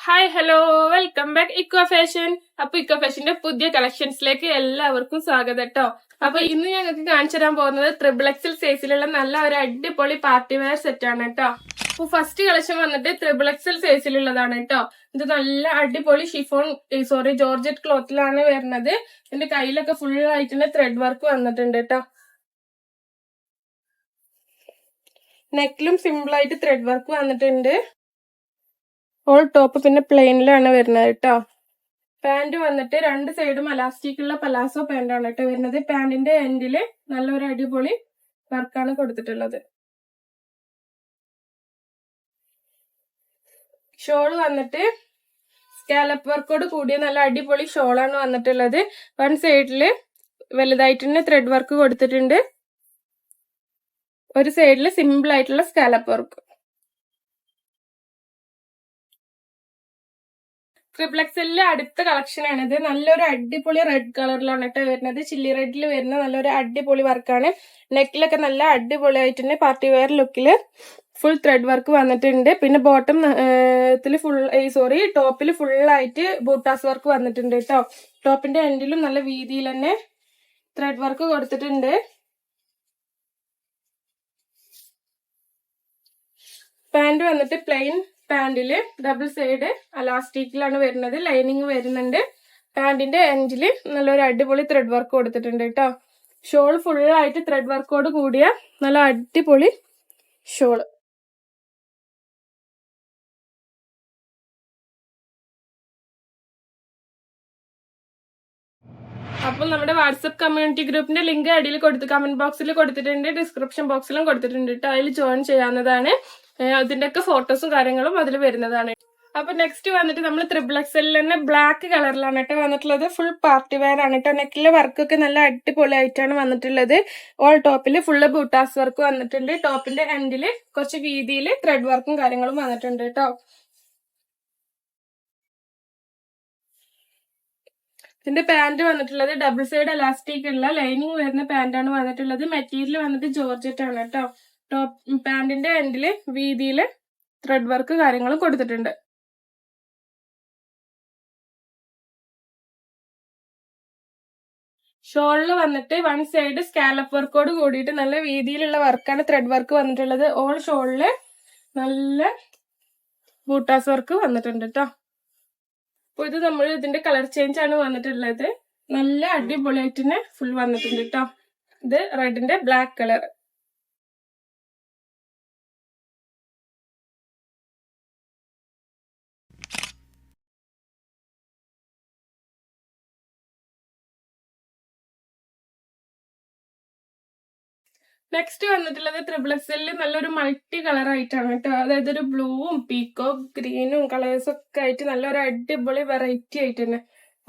Hi hello welcome back eco fashion. അപ്പൊ eco ഫാഷന്റെ പുതിയ കളക്ഷൻസിലേക്ക് എല്ലാവർക്കും സ്വാഗതം കേട്ടോ. അപ്പൊ ഇന്ന് ഞങ്ങൾക്ക് കാണിച്ചു തരാൻ പോകുന്നത് XXL സൈസിലുള്ള നല്ല ഒരു അടിപൊളി പാർട്ടി വെയർ സെറ്റ് ആണ് കേട്ടോ. അപ്പൊ ഫസ്റ്റ് കളക്ഷൻ വന്നിട്ട് XXL സൈസിലുള്ളതാണ് കേട്ടോ. ഇത് നല്ല അടിപൊളി ജോർജറ്റ് ക്ലോത്തിലാണ് വരുന്നത്. ഇതിന്റെ കയ്യിലൊക്കെ ഫുൾ ആയിട്ടുള്ള ത്രെഡ് വർക്ക് വന്നിട്ടുണ്ട് കേട്ടോ. നെക്കിലും സിമ്പിൾ ആയിട്ട് ത്രെഡ് വർക്ക് വന്നിട്ടുണ്ട്. ഓൾ ടോപ്പ് പിന്നെ പ്ലെയിനിലാണ് വരുന്നത് കേട്ടോ. പാന്റ് വന്നിട്ട് രണ്ട് സൈഡും അലാസ്റ്റിക് ഉള്ള പലാസോ പാന്റാണ് കേട്ടോ വരുന്നത്. പാന്റിന്റെ എൻഡില് നല്ലൊരു അടിപൊളി വർക്കാണ് കൊടുത്തിട്ടുള്ളത്. ഷോള് വന്നിട്ട് സ്കാലപ്പ് വർക്കോട് കൂടിയ നല്ല അടിപൊളി ഷോളാണ് വന്നിട്ടുള്ളത്. വൺ സൈഡില് വലുതായിട്ട് തന്നെ ത്രെഡ് വർക്ക് കൊടുത്തിട്ടുണ്ട്. ഒരു സൈഡില് സിമ്പിൾ ആയിട്ടുള്ള സ്കാലപ്പ് വർക്ക്. XXL അടുത്ത കളക്ഷൻ ആണിത്. നല്ലൊരു അടിപൊളി റെഡ് കളറിലാണ് കേട്ടോ വരുന്നത്. ചില്ലി റെഡിൽ വരുന്ന നല്ലൊരു അടിപൊളി വർക്കാണ്. നെക്കിലൊക്കെ നല്ല അടിപൊളി ആയിട്ടുണ്ട്. പാർട്ടി വെയർ ലുക്കില് ഫുൾ ത്രെഡ് വർക്ക് വന്നിട്ടുണ്ട്. പിന്നെ ബോട്ടം ടോപ്പിൽ ഫുൾ ആയിട്ട് ബൂട്ടാസ് വർക്ക് വന്നിട്ടുണ്ട് കേട്ടോ. ടോപ്പിന്റെ എൻഡിലും നല്ല വീതിയിൽ തന്നെ ത്രെഡ് വർക്ക് കൊടുത്തിട്ടുണ്ട്. പാന്റ് വന്നിട്ട് പ്ലെയിൻ പാന്റില് ഡബിൾ സൈഡ് അലാസ്റ്റിക്കിലാണ് വരുന്നത്. ലൈനിങ് വരുന്നുണ്ട്. പാന്റിന്റെ എൻഡില് നല്ലൊരു അടിപൊളി ത്രെഡ് വർക്ക് കൊടുത്തിട്ടുണ്ട് കേട്ടോ. ഷോൾ ഫുൾ ആയിട്ട് ത്രെഡ് വർക്കോട് കൂടിയ നല്ല അടിപൊളി ഷോള്. അപ്പോൾ നമ്മുടെ വാട്സപ്പ് കമ്മ്യൂണിറ്റി ഗ്രൂപ്പിന്റെ ലിങ്ക് അടിയിൽ കമന്റ് ബോക്സിൽ കൊടുത്തിട്ടുണ്ട്, ഡിസ്ക്രിപ്ഷൻ ബോക്സിലും കൊടുത്തിട്ടുണ്ട് കേട്ടോ. അതിൽ ജോയിൻ ചെയ്യാവുന്നതാണ്. അതിന്റെയൊക്കെ ഫോട്ടോസും കാര്യങ്ങളും അതിൽ വരുന്നതാണ്. അപ്പൊ നെക്സ്റ്റ് വന്നിട്ട് നമ്മൾ XXL തന്നെ ബ്ലാക്ക് കളറിലാണ് കേട്ടോ വന്നിട്ടുള്ളത്. ഫുൾ പാർട്ടി വെയർ ആണ് കേട്ടോ. നെക്കിലെ വർക്കൊക്കെ നല്ല അടിപൊളി ആയിട്ടാണ് വന്നിട്ടുള്ളത്. ഓൾ ടോപ്പിൽ ഫുള്ള് ബൂട്ടാസ് വർക്ക് വന്നിട്ടുണ്ട്. ടോപ്പിന്റെ എൻഡില് കുറച്ച് വീതിയിൽ ത്രെഡ് വർക്കും കാര്യങ്ങളും വന്നിട്ടുണ്ട് കേട്ടോ. ഇതിന്റെ പാന്റ് വന്നിട്ടുള്ളത് ഡബിൾ സൈഡ് എലാസ്റ്റിക് ഉള്ള ലൈനിങ് വരുന്ന പാന്റാണ് വന്നിട്ടുള്ളത്. മെറ്റീരിയൽ വന്നിട്ട് ജോർജറ്റ് ആണ് കേട്ടോ. ടോപ്പ് പാന്റിന്റെ എൻഡില് വീതിയില് ത്രെഡ് വർക്ക് കാര്യങ്ങളും കൊടുത്തിട്ടുണ്ട്. ഷോളില് വന്നിട്ട് വൺ സൈഡ് സ്കാലപ്പ് വർക്കോട് കൂടിയിട്ട് നല്ല വീതിയിലുള്ള വർക്കാണ് ത്രെഡ് വർക്ക് വന്നിട്ടുള്ളത്. ഓൾ ഷോളില് നല്ല ബൂട്ടാസ് വർക്ക് വന്നിട്ടുണ്ട് കേട്ടോ. അപ്പൊ ഇത് നമ്മൾ ഇതിന്റെ കളർ ചേഞ്ച് ആണ് വന്നിട്ടുള്ളത്. നല്ല അടിപൊളിയായിട്ട് തന്നെ ഫുൾ വന്നിട്ടുണ്ട് കേട്ടോ. ഇത് റെഡിന്റെ ബ്ലാക്ക് കളർ. നെക്സ്റ്റ് വന്നിട്ടുള്ളത് XXL നല്ലൊരു മൾട്ടി കളർ ആയിട്ടാണ് കേട്ടോ. അതായത് ഒരു ബ്ലൂവും പീക്കോ ഗ്രീനും കളേഴ്സ് ഒക്കെ ആയിട്ട് നല്ലൊരു അടിപൊളി വെറൈറ്റി ആയിട്ട് തന്നെ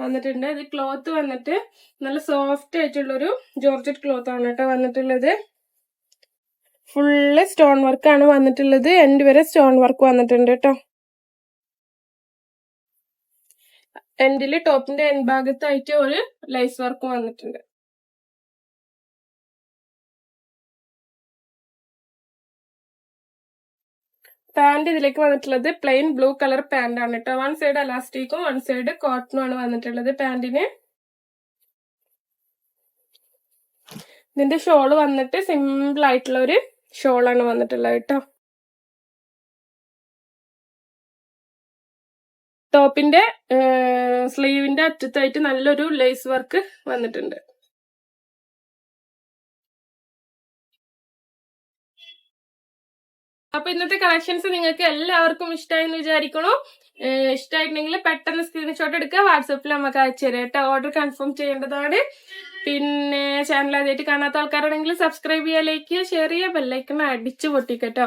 വന്നിട്ടുണ്ട്. ഇത് ക്ലോത്ത് വന്നിട്ട് നല്ല സോഫ്റ്റ് ആയിട്ടുള്ളൊരു ജോർജറ്റ് ക്ലോത്ത് ആണ് കേട്ടോ വന്നിട്ടുള്ളത്. ഫുള്ള് സ്റ്റോൺ വർക്കാണ് വന്നിട്ടുള്ളത്. എൻഡ് വരെ സ്റ്റോൺ വർക്ക് വന്നിട്ടുണ്ട് കേട്ടോ. എൻഡില് ടോപ്പിന്റെ എൻഡ് ഭാഗത്തായിട്ട് ഒരു ലൈസ് വർക്ക് വന്നിട്ടുണ്ട്. പാന്റ് ഇതിലേക്ക് വന്നിട്ടുള്ളത് പ്ലെയിൻ ബ്ലൂ കളർ പാന്റ് ആണ് കേട്ടോ. വൺ സൈഡ് അലാസ്റ്റിക്കും വൺ സൈഡ് കോട്ടണും ആണ് വന്നിട്ടുള്ളത് പാന്റിന്. ഇതിന്റെ ഷോള് വന്നിട്ട് സിമ്പിൾ ആയിട്ടുള്ള ഒരു ഷോളാണ് വന്നിട്ടുള്ളത് കേട്ടോ. ടോപ്പിന്റെ സ്ലീവിന്റെ അറ്റത്തായിട്ട് നല്ലൊരു ലേസ് വർക്ക് വന്നിട്ടുണ്ട്. അപ്പൊ ഇന്നത്തെ കളക്ഷൻസ് നിങ്ങൾക്ക് എല്ലാവർക്കും ഇഷ്ടമായി എന്ന് വിചാരിക്കണു. ഇഷ്ടമായിട്ടുണ്ടെങ്കിൽ പെട്ടെന്ന് സ്ക്രീൻഷോട്ട് എടുക്കുക, വാട്സപ്പിൽ നമുക്ക് അയച്ചു തരാം കേട്ടോ. ഓർഡർ കൺഫേം ചെയ്യേണ്ടതാണ്. പിന്നെ ചാനൽ ആദ്യമായിട്ട് കാണാത്ത ആൾക്കാരാണെങ്കിൽ സബ്സ്ക്രൈബ് ചെയ്യുക, ലൈക്ക് ചെയ്യുക, ഷെയർ ചെയ്യുക, ബെല്ലൈക്കൺ അടിച്ചു പൊട്ടിക്കട്ടോ.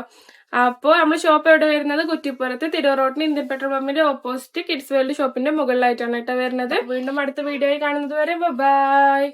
അപ്പോൾ നമ്മൾ ഷോപ്പ് എവിടെ വരുന്നത്? കുറ്റിപ്പുറത്ത് തിരൂർ റോഡിന് ഇന്ത്യൻ പെട്രോൾ പമ്പിന്റെ ഓപ്പോസിറ്റ് കിഡ്സ് വേൾഡ് ഷോപ്പിന്റെ മുകളിലായിട്ടാണ് കേട്ടോ വരുന്നത്. വീണ്ടും അടുത്ത വീഡിയോയിൽ കാണുന്നത് വരെ ബൈ.